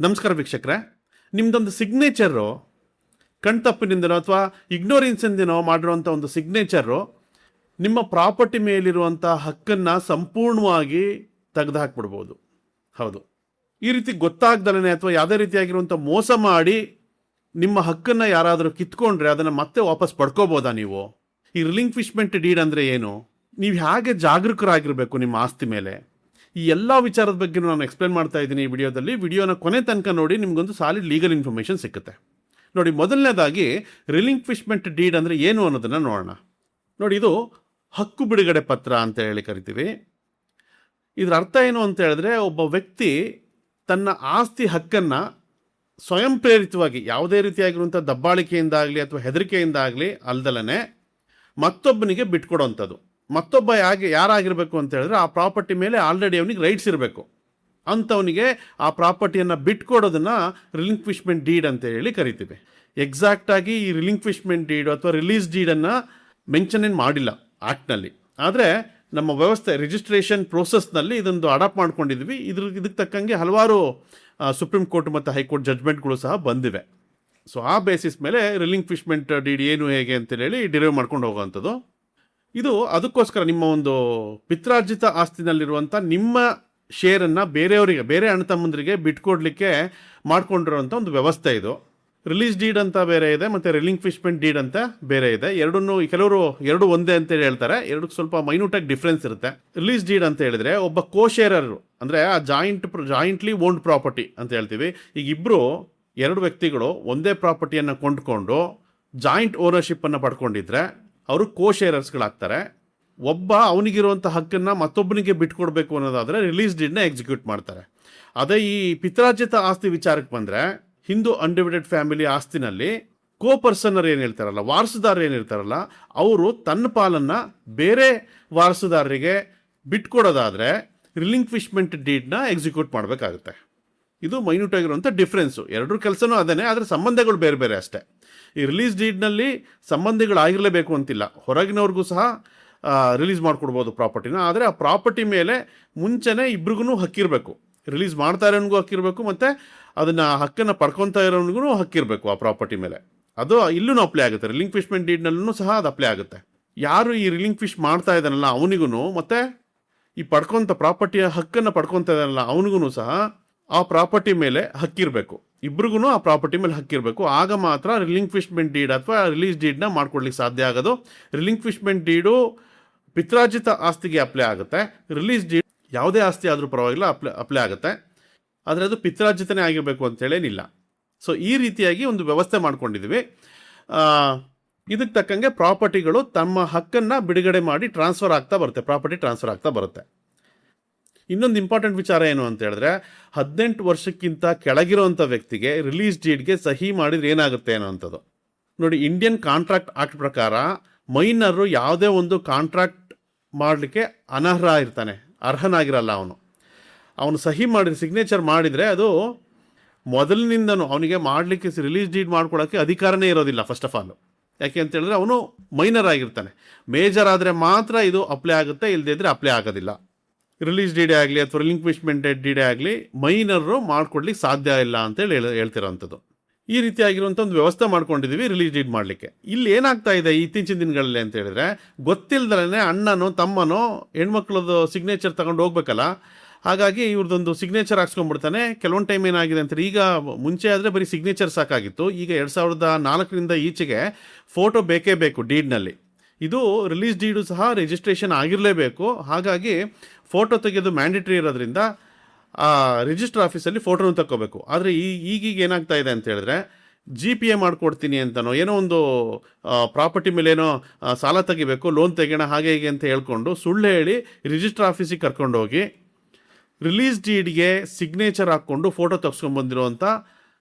ನಮಸ್ಕಾರ ವೀಕ್ಷಕರೇ, ನಿಮ್ಮದೊಂದು ಸಿಗ್ನೇಚರು ಕಣ್ತಪ್ಪಿನಿಂದನೋ ಅಥವಾ ಇಗ್ನೋರೆನ್ಸಿಂದನೋ ಮಾಡಿರುವಂಥ ಒಂದು ಸಿಗ್ನೇಚರು ನಿಮ್ಮ ಪ್ರಾಪರ್ಟಿ ಮೇಲಿರುವಂಥ ಹಕ್ಕನ್ನು ಸಂಪೂರ್ಣವಾಗಿ ತೆಗೆದುಹಾಕ್ಬಿಡ್ಬೋದು. ಹೌದು, ಈ ರೀತಿ ಗೊತ್ತಾಗ್ದಲೇ ಅಥವಾ ಯಾವುದೇ ರೀತಿಯಾಗಿರುವಂಥ ಮೋಸ ಮಾಡಿ ನಿಮ್ಮ ಹಕ್ಕನ್ನು ಯಾರಾದರೂ ಕಿತ್ಕೊಂಡ್ರೆ ಅದನ್ನು ಮತ್ತೆ ವಾಪಸ್ ಪಡ್ಕೋಬೋದಾ ನೀವು? ಈ ರಿಲಿಂಕ್ವಿಶ್ಮೆಂಟ್ ಡೀಡ್ ಅಂದರೆ ಏನು? ನೀವು ಹೇಗೆ ಜಾಗರೂಕರಾಗಿರಬೇಕು ನಿಮ್ಮ ಆಸ್ತಿ ಮೇಲೆ? ಈ ಎಲ್ಲ ವಿಚಾರದ ಬಗ್ಗೆ ನಾನು ಎಕ್ಸ್ಪ್ಲೇನ್ ಮಾಡ್ತಾ ಇದ್ದೀನಿ ಈ ವಿಡಿಯೋದಲ್ಲಿ. ವಿಡಿಯೋನ ಕೊನೆ ತನಕ ನೋಡಿ, ನಿಮಗೊಂದು ಸಾಲಿಡ್ ಲೀಗಲ್ ಇನ್ಫಾರ್ಮೇಷನ್ ಸಿಗುತ್ತೆ. ನೋಡಿ, ಮೊದಲನೇದಾಗಿ ರಿಲಿಂಕ್ವಿಶ್ಮೆಂಟ್ ಡೀಡ್ ಅಂದರೆ ಏನು ಅನ್ನೋದನ್ನು ನೋಡೋಣ. ನೋಡಿ, ಇದು ಹಕ್ಕು ಬಿಡುಗಡೆ ಪತ್ರ ಅಂತ ಹೇಳಿ ಕರಿತೀವಿ. ಇದರ ಅರ್ಥ ಏನು ಅಂತ ಹೇಳಿದ್ರೆ, ಒಬ್ಬ ವ್ಯಕ್ತಿ ತನ್ನ ಆಸ್ತಿ ಹಕ್ಕನ್ನು ಸ್ವಯಂ ಪ್ರೇರಿತವಾಗಿ ಯಾವುದೇ ರೀತಿಯಾಗಿರುವಂಥ ದಬ್ಬಾಳಿಕೆಯಿಂದಾಗಲಿ ಅಥವಾ ಹೆದರಿಕೆಯಿಂದಾಗಲಿ ಅಲ್ದಲೇ ಮತ್ತೊಬ್ಬನಿಗೆ ಬಿಟ್ಕೊಡೋವಂಥದ್ದು. ಮತ್ತೊಬ್ಬ ಯಾರಾಗಿರಬೇಕು ಅಂತ ಹೇಳಿದ್ರೆ, ಆ ಪ್ರಾಪರ್ಟಿ ಮೇಲೆ ಆಲ್ರೆಡಿ ಅವನಿಗೆ ರೈಟ್ಸ್ ಇರಬೇಕು. ಅಂಥವನಿಗೆ ಆ ಪ್ರಾಪರ್ಟಿಯನ್ನು ಬಿಟ್ಕೊಡೋದನ್ನು ರಿಲಿಂಕ್ವಿಶ್ಮೆಂಟ್ ಡೀಡ್ ಅಂತ ಹೇಳಿ ಕರಿತೀವಿ. ಎಕ್ಸಾಕ್ಟಾಗಿ ಈ ರಿಲಿಂಕ್ವಿಶ್ಮೆಂಟ್ ಡೀಡ್ ಅಥವಾ ರಿಲೀಸ್ ಡೀಡನ್ನು ಮೆನ್ಷನ್ ಏನು ಮಾಡಿಲ್ಲ ಆ್ಯಕ್ಟ್ನಲ್ಲಿ. ಆದರೆ ನಮ್ಮ ವ್ಯವಸ್ಥೆ ರಿಜಿಸ್ಟ್ರೇಷನ್ ಪ್ರೋಸೆಸ್ನಲ್ಲಿ ಇದೊಂದು ಅಡಾಪ್ಟ್ ಮಾಡ್ಕೊಂಡಿದ್ವಿ. ಇದಕ್ಕೆ ತಕ್ಕಂಗೆ ಹಲವಾರು ಸುಪ್ರೀಂ ಕೋರ್ಟ್ ಮತ್ತು ಹೈಕೋರ್ಟ್ ಜಡ್ಜ್ಮೆಂಟ್ಗಳು ಸಹ ಬಂದಿವೆ. ಸೊ ಆ ಬೇಸಿಸ್ ಮೇಲೆ ರಿಲಿಂಕ್ವಿಶ್ಮೆಂಟ್ ಡೀಡ್ ಏನು ಹೇಗೆ ಅಂತೇಳಿ ಡಿರೈವ್ ಮಾಡ್ಕೊಂಡು ಹೋಗೋವಂಥದ್ದು. ಇದು ಅದಕ್ಕೋಸ್ಕರ ನಿಮ್ಮ ಒಂದು ಪಿತ್ರಾರ್ಜಿತ ಆಸ್ತಿನಲ್ಲಿರುವಂಥ ನಿಮ್ಮ ಶೇರನ್ನು ಬೇರೆಯವರಿಗೆ, ಬೇರೆ ಅಣ್ಣ ತಮ್ಮಂದರಿಗೆ ಬಿಟ್ಕೊಡ್ಲಿಕ್ಕೆ ಮಾಡ್ಕೊಂಡಿರೋಂಥ ಒಂದು ವ್ಯವಸ್ಥೆ ಇದು. ರಿಲೀಸ್ ಡೀಡ್ ಅಂತ ಬೇರೆ ಇದೆ ಮತ್ತು ರಿಲಿಂಕ್ವಿಶ್ಮೆಂಟ್ ಡೀಡ್ ಅಂತ ಬೇರೆ ಇದೆ. ಕೆಲವರು ಎರಡು ಒಂದೇ ಅಂತೇಳಿ ಹೇಳ್ತಾರೆ. ಎರಡಕ್ಕೆ ಸ್ವಲ್ಪ ಮೈನ್ಯೂಟಾಗಿ ಡಿಫ್ರೆನ್ಸ್ ಇರುತ್ತೆ. ರಿಲೀಸ್ ಡೀಡ್ ಅಂತ ಹೇಳಿದ್ರೆ ಒಬ್ಬ ಕೋಶೇರರು, ಅಂದರೆ ಆ ಜಾಯಿಂಟ್ಲಿ ಓನ್ಡ್ ಪ್ರಾಪರ್ಟಿ ಅಂತ ಹೇಳ್ತೀವಿ. ಈಗ ಎರಡು ವ್ಯಕ್ತಿಗಳು ಒಂದೇ ಪ್ರಾಪರ್ಟಿಯನ್ನು ಕೊಂಡ್ಕೊಂಡು ಜಾಯಿಂಟ್ ಓನರ್ಶಿಪ್ಪನ್ನು ಪಡ್ಕೊಂಡಿದ್ರೆ ಅವರು ಕೋಶೇರರ್ಸ್ಗಳಾಗ್ತಾರೆ. ಒಬ್ಬ ಅವನಿಗಿರುವಂಥ ಹಕ್ಕನ್ನು ಮತ್ತೊಬ್ಬನಿಗೆ ಬಿಟ್ಕೊಡ್ಬೇಕು ಅನ್ನೋದಾದರೆ ರಿಲೀಸ್ ಡೀಡ್ನ ಎಕ್ಸಿಕ್ಯೂಟ್ ಮಾಡ್ತಾರೆ. ಅದೇ ಈ ಪಿತ್ರಾರ್ಜಿತ ಆಸ್ತಿ ವಿಚಾರಕ್ಕೆ ಬಂದರೆ, ಹಿಂದೂ ಅನ್ಡಿವೈಡೆಡ್ ಫ್ಯಾಮಿಲಿ ಆಸ್ತಿನಲ್ಲಿ ಪರ್ಸನರ್ ಏನು ಹೇಳ್ತಾರಲ್ಲ, ವಾರಸುದಾರರು ಏನಿರ್ತಾರಲ್ಲ, ಅವರು ತನ್ನ ಪಾಲನ್ನು ಬೇರೆ ವಾರಸುದಾರರಿಗೆ ಬಿಟ್ಕೊಡೋದಾದರೆ ರಿಲಿಂಕ್ವಿಶ್ಮೆಂಟ್ ಡೀಡ್ನ ಎಕ್ಸಿಕ್ಯೂಟ್ ಮಾಡಬೇಕಾಗುತ್ತೆ. ಇದು ಮೈನ್ಯೂಟ್ ಆಗಿರುವಂಥ ಡಿಫ್ರೆನ್ಸು. ಎರಡರ ಕೆಲಸನೂ ಅದೇ, ಆದರೆ ಸಂಬಂಧಗಳು ಬೇರೆ ಬೇರೆ ಅಷ್ಟೇ. ಈ ರಿಲೀಸ್ ಡೀಡ್ನಲ್ಲಿ ಸಂಬಂಧಿಗಳಾಗಿರಲೇಬೇಕು ಅಂತಿಲ್ಲ, ಹೊರಗಿನವ್ರಿಗೂ ಸಹ ರಿಲೀಸ್ ಮಾಡಿಕೊಡ್ಬೋದು ಪ್ರಾಪರ್ಟಿನ. ಆದರೆ ಆ ಪ್ರಾಪರ್ಟಿ ಮೇಲೆ ಮುಂಚೆನೇ ಇಬ್ರಿಗೂ ಹಕ್ಕಿರಬೇಕು. ರಿಲೀಸ್ ಮಾಡ್ತಾ ಇರೋನಿಗೂ ಹಕ್ಕಿರಬೇಕು ಮತ್ತು ಅದನ್ನು ಹಕ್ಕನ್ನು ಪಡ್ಕೊತಾ ಇರೋನಿಗೂ ಹಕ್ಕಿರಬೇಕು ಆ ಪ್ರಾಪರ್ಟಿ ಮೇಲೆ. ಅದು ಇಲ್ಲೂ ಅಪ್ಲೈ ಆಗುತ್ತೆ. ರಿಲಿಂಕ್ವಿಶ್ಮೆಂಟ್ ಡೀಡ್ನಲ್ಲೂ ಸಹ ಅದು ಅಪ್ಲೈ ಆಗುತ್ತೆ. ಯಾರು ಈ ರಿಲಿಂಕ್ವಿಶ್ ಮಾಡ್ತಾ ಇದ್ದಾನಲ್ಲ ಅವನಿಗೂ ಮತ್ತು ಈ ಪ್ರಾಪರ್ಟಿಯ ಹಕ್ಕನ್ನು ಪಡ್ಕೊತಾ ಇದ್ದಾನಲ್ಲ ಅವನಿಗೂ ಸಹ ಆ ಪ್ರಾಪರ್ಟಿ ಮೇಲೆ ಹಕ್ಕಿರಬೇಕು. ಇಬ್ರಿಗೂ ಆ ಪ್ರಾಪರ್ಟಿ ಮೇಲೆ ಹಕ್ಕಿರಬೇಕು. ಆಗ ಮಾತ್ರ ರಿಲಿಂಕ್ವಿಶ್ಮೆಂಟ್ ಡೀಡ್ ಅಥವಾ ರಿಲೀಸ್ ಡೀಡ್ನ ಮಾಡ್ಕೊಡ್ಲಿಕ್ಕೆ ಸಾಧ್ಯ ಆಗೋದು. ರಿಲಿಂಕ್ವಿಶ್ಮೆಂಟ್ ಡೀಡು ಪಿತ್ರಾರ್ಜಿತ ಆಸ್ತಿಗೆ ಅಪ್ಲೈ ಆಗುತ್ತೆ. ರಿಲೀಸ್ ಡೀಡ್ ಯಾವುದೇ ಆಸ್ತಿ ಆದರೂ ಪರವಾಗಿಲ್ಲ ಅಪ್ಲೈ ಆಗುತ್ತೆ. ಆದರೆ ಅದು ಪಿತ್ರಾರ್ಜಿತನೇ ಆಗಿರಬೇಕು ಅಂತೇಳೇನಿಲ್ಲ. ಸೊ ಈ ರೀತಿಯಾಗಿ ಒಂದು ವ್ಯವಸ್ಥೆ ಮಾಡ್ಕೊಂಡಿದ್ದೀವಿ. ಇದಕ್ಕೆ ತಕ್ಕಂಗೆ ಪ್ರಾಪರ್ಟಿಗಳು ತಮ್ಮ ಹಕ್ಕನ್ನು ಬಿಡುಗಡೆ ಮಾಡಿ ಪ್ರಾಪರ್ಟಿ ಟ್ರಾನ್ಸ್ಫರ್ ಆಗ್ತಾ ಬರುತ್ತೆ. ಇನ್ನೊಂದು ಇಂಪಾರ್ಟೆಂಟ್ ವಿಚಾರ ಏನು ಅಂತ ಹೇಳಿದ್ರೆ, 18 ವರ್ಷಕ್ಕಿಂತ ಕೆಳಗಿರೋಂಥ ವ್ಯಕ್ತಿಗೆ ರಿಲೀಸ್ ಡೀಡ್ಗೆ ಸಹಿ ಮಾಡಿದ್ರೆ ಏನಾಗುತ್ತೆ ಅನ್ನೋಂಥದ್ದು. ನೋಡಿ, ಇಂಡಿಯನ್ ಕಾಂಟ್ರಾಕ್ಟ್ ಆಕ್ಟ್ ಪ್ರಕಾರ ಮೈನರು ಯಾವುದೇ ಒಂದು ಕಾಂಟ್ರಾಕ್ಟ್ ಮಾಡಲಿಕ್ಕೆ ಅರ್ಹನಾಗಿರಲ್ಲ. ಅವನು ಸಹಿ ಮಾಡಿದ್ರೆ, ಸಿಗ್ನೇಚರ್ ಮಾಡಿದರೆ ಅದು ಮೊದಲಿನಿಂದನೂ ಅವನಿಗೆ ಮಾಡಲಿಕ್ಕೆ ರಿಲೀಸ್ ಡೀಡ್ ಮಾಡ್ಕೊಳ್ಳೋಕ್ಕೆ ಅಧಿಕಾರನೇ ಇರೋದಿಲ್ಲ. ಫಸ್ಟ್ ಆಫ್ ಆಲ್ ಯಾಕೆ ಅಂತ ಹೇಳಿದ್ರೆ ಅವನು ಮೈನರ್ ಆಗಿರ್ತಾನೆ. ಮೇಜರ್ ಆದರೆ ಮಾತ್ರ ಇದು ಅಪ್ಲೈ ಆಗುತ್ತೆ, ಇಲ್ಲದೇ ಇದ್ದರೆ ಅಪ್ಲೈ ಆಗೋದಿಲ್ಲ. ರಿಲೀಸ್ ಡೀಡೇ ಆಗಲಿ ಅಥವಾ ರಿಲಿಂಕ್ವಿಶ್ಮೆಂಟ್ ಡೀಡೇ ಆಗಲಿ ಮೈನರು ಮಾಡ್ಕೊಡ್ಲಿಕ್ಕೆ ಸಾಧ್ಯ ಇಲ್ಲ ಅಂತೇಳಿ ಹೇಳ್ತಿರೋವಂಥದ್ದು. ಈ ರೀತಿಯಾಗಿರುವಂಥ ಒಂದು ವ್ಯವಸ್ಥೆ ಮಾಡ್ಕೊಂಡಿದ್ದೀವಿ ರಿಲೀಸ್ ಡೀಡ್ ಮಾಡಲಿಕ್ಕೆ. ಇಲ್ಲಿ ಏನಾಗ್ತಾ ಇದೆ ಇತ್ತೀಚಿನ ದಿನಗಳಲ್ಲಿ ಅಂತ ಹೇಳಿದ್ರೆ, ಗೊತ್ತಿಲ್ಲದಲೇ ಅಣ್ಣನೋ ತಮ್ಮನೋ ಹೆಣ್ಮಕ್ಳದ್ದು ಸಿಗ್ನೇಚರ್ ತಗೊಂಡು ಹೋಗ್ಬೇಕಲ್ಲ, ಹಾಗಾಗಿ ಇವ್ರದ್ದೊಂದು ಸಿಗ್ನೇಚರ್ ಹಾಕ್ಸ್ಕೊಂಡ್ಬಿಡ್ತಾನೆ. ಕೆಲವೊಂದು ಟೈಮ್ ಏನಾಗಿದೆ ಅಂತಾರೆ, ಈಗ ಮುಂಚೆ ಆದರೆ ಬರೀ ಸಿಗ್ನೇಚರ್ ಸಾಕಾಗಿತ್ತು, ಈಗ 2004ರಿಂದ ಈಚೆಗೆ ಫೋಟೋ ಬೇಕೇ ಬೇಕು ಡೀಡ್ನಲ್ಲಿ. ಇದು ರಿಲೀಸ್ ಡೀಡು ಸಹ ರಿಜಿಸ್ಟ್ರೇಷನ್ ಆಗಿರಲೇಬೇಕು. ಹಾಗಾಗಿ ಫೋಟೋ ತೆಗೆಯೋದು ಮ್ಯಾಂಡೇಟ್ರಿ ಇರೋದ್ರಿಂದ ರಿಜಿಸ್ಟರ್ ಆಫೀಸಲ್ಲಿ ಫೋಟೋನು ತಗೋಬೇಕು. ಆದರೆ ಈಗೀಗ ಏನಾಗ್ತಾ ಇದೆ ಅಂತ ಹೇಳಿದ್ರೆ, GPA ಮಾಡಿಕೊಡ್ತೀನಿ ಅಂತನೋ, ಏನೋ ಒಂದು ಪ್ರಾಪರ್ಟಿ ಮೇಲೆ ಏನೋ ಸಾಲ ತೆಗಿಬೇಕು, ಲೋನ್ ತೆಗೋಣ, ಹಾಗೆ ಹೀಗೆ ಅಂತ ಹೇಳ್ಕೊಂಡು ಸುಳ್ಳು ಹೇಳಿ ರಿಜಿಸ್ಟರ್ ಆಫೀಸಿಗೆ ಕರ್ಕೊಂಡೋಗಿ ರಿಲೀಸ್ ಡೀಡ್ಗೆ ಸಿಗ್ನೇಚರ್ ಹಾಕ್ಕೊಂಡು ಫೋಟೋ ತೆಗೆಸ್ಕೊಂಡ್ಬಂದಿರುವಂಥ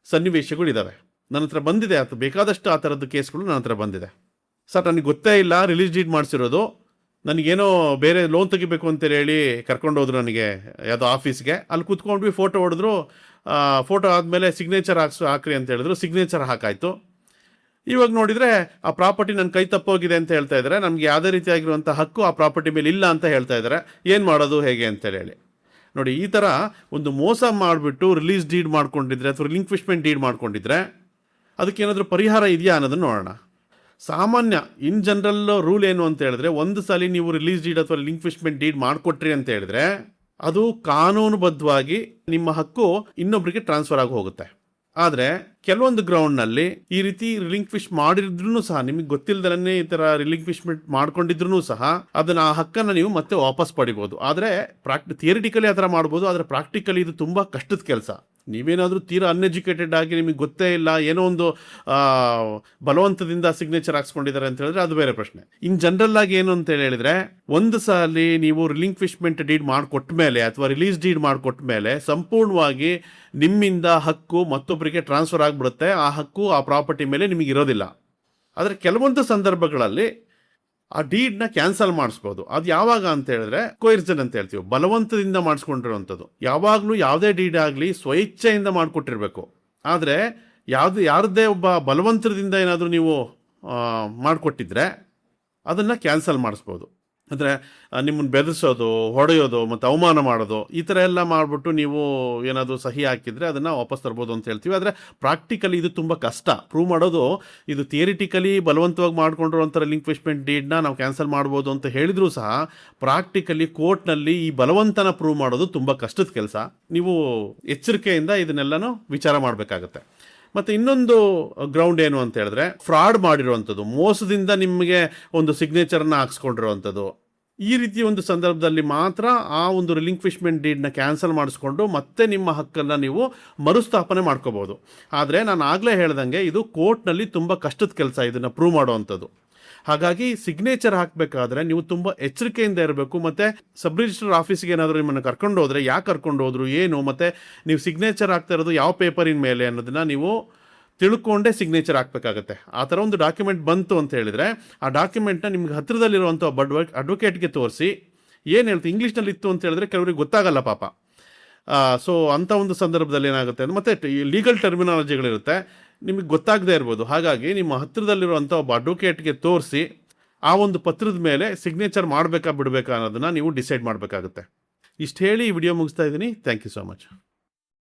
ಸನ್ನಿವೇಶಗಳಿದ್ದಾವೆ. ನನ್ನ ಹತ್ರ ಬಂದಿದೆ, ಅದು ಬೇಕಾದಷ್ಟು ಆ ಥರದ್ದು ಕೇಸ್ಗಳು ನನ್ನ ಹತ್ರ ಬಂದಿದೆ. ಸರ್, ನನಗೆ ಗೊತ್ತೇ ಇಲ್ಲ ರಿಲೀಸ್ ಡೀಡ್ ಮಾಡಿಸಿರೋದು, ನನಗೇನೋ ಬೇರೆ ಲೋನ್ ತೆಗಿಬೇಕು ಅಂತೇಳಿ ಹೇಳಿ ಕರ್ಕೊಂಡೋದ್ರು ನನಗೆ ಯಾವುದೋ ಆಫೀಸ್ಗೆ. ಅಲ್ಲಿ ಕೂತ್ಕೊಂಡ್ವಿ, ಫೋಟೋ ಹೊಡೆದ್ರು. ಫೋಟೋ ಆದಮೇಲೆ ಸಿಗ್ನೇಚರ್ ಹಾಕ್ರಿ ಅಂತ ಹೇಳಿದ್ರು, ಸಿಗ್ನೇಚರ್ ಹಾಕಾಯಿತು. ಇವಾಗ ನೋಡಿದರೆ ಆ ಪ್ರಾಪರ್ಟಿ ನನ್ನ ಕೈ ತಪ್ಪೋಗಿದೆ ಅಂತ ಹೇಳ್ತಾ ಇದ್ದಾರೆ. ನಮಗೆ ಯಾವುದೇ ರೀತಿಯಾಗಿರುವಂಥ ಹಕ್ಕು ಆ ಪ್ರಾಪರ್ಟಿ ಮೇಲೆ ಇಲ್ಲ ಅಂತ ಹೇಳ್ತಾ ಇದ್ದಾರೆ. ಏನು ಮಾಡೋದು ಹೇಗೆ ಅಂತೇಳಿ ನೋಡಿ, ಈ ಥರ ಒಂದು ಮೋಸ ಮಾಡಿಬಿಟ್ಟು ರಿಲೀಸ್ ಡೀಡ್ ಮಾಡ್ಕೊಂಡಿದ್ರೆ ಅಥವಾ ರಿಲಿಂಕ್ವಿಶ್ಮೆಂಟ್ ಡೀಡ್ ಮಾಡ್ಕೊಂಡಿದ್ರೆ ಅದಕ್ಕೇನಾದರೂ ಪರಿಹಾರ ಇದೆಯಾ ಅನ್ನೋದನ್ನು ನೋಡೋಣ. ಸಾಮಾನ್ಯ ಇನ್ ಜನರಲ್ ರೂಲ್ ಏನು ಅಂತ ಹೇಳಿದ್ರೆ, ಒಂದು ಸಲ ನೀವು ರಿಲೀಸ್ ಡೀಡ್ ಅಥವಾ ರಿಲಿಂಕ್ವಿಶ್ಮೆಂಟ್ ಡೀಡ್ ಮಾಡಿಕೊಟ್ರಿ ಅಂತ ಹೇಳಿದ್ರೆ ಅದು ಕಾನೂನುಬದ್ಧವಾಗಿ ನಿಮ್ಮ ಹಕ್ಕು ಇನ್ನೊಬ್ಬರಿಗೆ ಟ್ರಾನ್ಸ್ಫರ್ ಆಗಿ ಹೋಗುತ್ತೆ. ಆದರೆ ಕೆಲವೊಂದು ಗ್ರೌಂಡ್ನಲ್ಲಿ ಈ ರೀತಿ ರಿಲಿಂಕ್ವಿಶ್ ಮಾಡಿದ್ರೂ ಸಹ, ನಿಮಗೆ ಗೊತ್ತಿಲ್ಲದಲೇ ಈ ಥರ ರಿಲಿಂಕ್ವಿಶ್ಮೆಂಟ್ ಮಾಡ್ಕೊಂಡಿದ್ರು ಸಹ ಅದನ್ನ ಆ ಹಕ್ಕನ್ನು ನೀವು ಮತ್ತೆ ವಾಪಸ್ ಪಡಿಬೋದು. ಆದರೆ ಥಿಯರಿಟಿಕಲಿ ಆ ಥರ ಮಾಡ್ಬೋದು, ಆದರೆ ಪ್ರಾಕ್ಟಿಕಲಿ ಇದು ತುಂಬ ಕಷ್ಟದ ಕೆಲಸ. ನೀವೇನಾದರೂ ತೀರಾ ಅನ್ಎಜುಕೇಟೆಡ್ ಆಗಿ ನಿಮಗೆ ಗೊತ್ತೇ ಇಲ್ಲ, ಏನೋ ಒಂದು ಬಲವಂತದಿಂದ ಸಿಗ್ನೇಚರ್ ಹಾಕ್ಸ್ಕೊಂಡಿದ್ದಾರೆ ಅಂತ ಹೇಳಿದ್ರೆ ಅದು ಬೇರೆ ಪ್ರಶ್ನೆ. ಇನ್ ಜನರಲ್ ಆಗಿ ಏನು ಅಂತ ಹೇಳಿದ್ರೆ, ಒಂದು ಸಲ ನೀವು ರಿಲಿಂಕ್ವಿಶ್ಮೆಂಟ್ ಡೀಡ್ ಮಾಡಿಕೊಟ್ಟ ಮೇಲೆ ಅಥವಾ ರಿಲೀಸ್ ಡೀಡ್ ಮಾಡಿಕೊಟ್ಟ ಮೇಲೆ ಸಂಪೂರ್ಣವಾಗಿ ನಿಮ್ಮಿಂದ ಹಕ್ಕು ಮತ್ತೊಬ್ಬರಿಗೆ ಟ್ರಾನ್ಸ್ಫರ್ ಆಗಿಬಿಡುತ್ತೆ. ಆ ಹಕ್ಕು ಆ ಪ್ರಾಪರ್ಟಿ ಮೇಲೆ ನಿಮಗೆ ಇರೋದಿಲ್ಲ. ಆದರೆ ಕೆಲವೊಂದು ಸಂದರ್ಭಗಳಲ್ಲಿ ಆ ಡೀಡ್ನ ಕ್ಯಾನ್ಸಲ್ ಮಾಡಿಸ್ಬೋದು. ಅದು ಯಾವಾಗ ಅಂತ ಹೇಳಿದ್ರೆ ಕೊಯಿರ್ಜನ್ ಅಂತ ಹೇಳ್ತೀವಿ, ಬಲವಂತದಿಂದ ಮಾಡಿಸ್ಕೊಂಡಿರುವಂಥದ್ದು. ಯಾವಾಗಲೂ ಯಾವುದೇ ಡೀಡ್ ಆಗಲಿ ಸ್ವಇಚ್ಛೆಯಿಂದ ಮಾಡಿಕೊಟ್ಟಿರ್ಬೇಕು. ಆದರೆ ಯಾರದ್ದೇ ಒಬ್ಬ ಬಲವಂತದಿಂದ ಏನಾದರೂ ನೀವು ಮಾಡಿಕೊಟ್ಟಿದ್ರೆ ಅದನ್ನು ಕ್ಯಾನ್ಸಲ್ ಮಾಡಿಸ್ಬೋದು. ಅಂದರೆ ನಿಮ್ಮನ್ನು ಬೆದರಿಸೋದು, ಹೊಡೆಯೋದು ಮತ್ತು ಅವಮಾನ ಮಾಡೋದು, ಈ ಥರ ಎಲ್ಲ ಮಾಡಿಬಿಟ್ಟು ನೀವು ಏನಾದರೂ ಸಹಿ ಹಾಕಿದರೆ ಅದನ್ನು ವಾಪಸ್ ತರ್ಬೋದು ಅಂತ ಹೇಳ್ತೀವಿ. ಆದರೆ ಪ್ರಾಕ್ಟಿಕಲಿ ಇದು ತುಂಬ ಕಷ್ಟ ಪ್ರೂವ್ ಮಾಡೋದು. ಇದು ಥಿಯರಿಟಿಕಲಿ ಬಲವಂತವಾಗಿ ಮಾಡಿಕೊಂಡಿರುವಂಥ ರಿಲಿಂಕ್ವಿಶ್ಮೆಂಟ್ ಡೀಡ್ನ ನಾವು ಕ್ಯಾನ್ಸಲ್ ಮಾಡ್ಬೋದು ಅಂತ ಹೇಳಿದರೂ ಸಹ ಪ್ರಾಕ್ಟಿಕಲಿ ಕೋರ್ಟ್ನಲ್ಲಿ ಈ ಬಲವಂತನ ಪ್ರೂವ್ ಮಾಡೋದು ತುಂಬ ಕಷ್ಟದ ಕೆಲಸ. ನೀವು ಎಚ್ಚರಿಕೆಯಿಂದ ಇದನ್ನೆಲ್ಲನೂ ವಿಚಾರ ಮಾಡಬೇಕಾಗತ್ತೆ. ಮತ್ತು ಇನ್ನೊಂದು ಗ್ರೌಂಡ್ ಏನು ಅಂತ ಹೇಳಿದ್ರೆ, ಫ್ರಾಡ್ ಮಾಡಿರುವಂಥದ್ದು, ಮೋಸದಿಂದ ನಿಮಗೆ ಒಂದು ಸಿಗ್ನೇಚರನ್ನು ಹಾಕ್ಸ್ಕೊಂಡಿರುವಂಥದ್ದು. ಈ ರೀತಿ ಒಂದು ಸಂದರ್ಭದಲ್ಲಿ ಮಾತ್ರ ಆ ಒಂದು ರಿಲಿಂಕ್ವಿಶ್ಮೆಂಟ್ ಡೀಡ್ನ ಕ್ಯಾನ್ಸಲ್ ಮಾಡಿಸ್ಕೊಂಡು ಮತ್ತೆ ನಿಮ್ಮ ಹಕ್ಕನ್ನು ನೀವು ಮರುಸ್ಥಾಪನೆ ಮಾಡ್ಕೋಬೋದು. ಆದರೆ ನಾನು ಆಗಲೇ ಹೇಳ್ದಂಗೆ ಇದು ಕೋರ್ಟ್ನಲ್ಲಿ ತುಂಬ ಕಷ್ಟದ ಕೆಲಸ ಇದನ್ನು ಪ್ರೂವ್ ಮಾಡುವಂಥದ್ದು. ಹಾಗಾಗಿ ಸಿಗ್ನೇಚರ್ ಹಾಕಬೇಕಾದ್ರೆ ನೀವು ತುಂಬ ಎಚ್ಚರಿಕೆಯಿಂದ ಇರಬೇಕು. ಮತ್ತು ಸಬ್ ರಿಜಿಸ್ಟರ್ ಆಫೀಸ್ಗೆ ಏನಾದರೂ ನಿಮ್ಮನ್ನು ಕರ್ಕೊಂಡು ಹೋದರೆ ಯಾಕೆ ಕರ್ಕೊಂಡು ಹೋದ್ರು, ಏನು, ಮತ್ತು ನೀವು ಸಿಗ್ನೇಚರ್ ಹಾಕ್ತಾ ಇರೋದು ಯಾವ ಪೇಪರಿನ ಮೇಲೆ ಅನ್ನೋದನ್ನು ನೀವು ತಿಳ್ಕೊಂಡೇ ಸಿಗ್ನೇಚರ್ ಹಾಕಬೇಕಾಗತ್ತೆ. ಆ ಥರ ಒಂದು ಡಾಕ್ಯುಮೆಂಟ್ ಬಂತು ಅಂತ ಹೇಳಿದರೆ ಆ ಡಾಕ್ಯುಮೆಂಟ್ನ ನಿಮ್ಗೆ ಹತ್ತಿರದಲ್ಲಿರುವಂಥ ಒಬ್ಬ ಅಡ್ವೊಕೇಟ್ಗೆ ತೋರಿಸಿ ಏನು ಹೇಳ್ತೀವಿ, ಇಂಗ್ಲೀಷ್ನಲ್ಲಿ ಇತ್ತು ಅಂತ ಹೇಳಿದ್ರೆ ಕೆಲವರಿಗೆ ಗೊತ್ತಾಗಲ್ಲ ಪಾಪ. ಸೊ ಅಂಥ ಒಂದು ಸಂದರ್ಭದಲ್ಲಿ ಏನಾಗುತ್ತೆ ಅಂದರೆ, ಮತ್ತು ಲೀಗಲ್ ಟರ್ಮಿನಾಲಜಿಗಳಿರುತ್ತೆ, ನಿಮಗೆ ಗೊತ್ತಾಗದೇ ಇರ್ಬೋದು. ಹಾಗಾಗಿ ನಿಮ್ಮ ಹತ್ತಿರದಲ್ಲಿರುವಂಥ ಒಬ್ಬ ಅಡ್ವೊಕೇಟ್ಗೆ ತೋರಿಸಿ ಆ ಒಂದು ಪತ್ರದ ಮೇಲೆ ಸಿಗ್ನೇಚರ್ ಮಾಡಬೇಕಾ ಬಿಡಬೇಕಾ ಅನ್ನೋದನ್ನು ನೀವು ಡಿಸೈಡ್ ಮಾಡಬೇಕಾಗುತ್ತೆ. ಇಷ್ಟು ಹೇಳಿ ಈ ವಿಡಿಯೋ ಮುಗಿಸ್ತಾ ಇದ್ದೀನಿ. Thank you so much.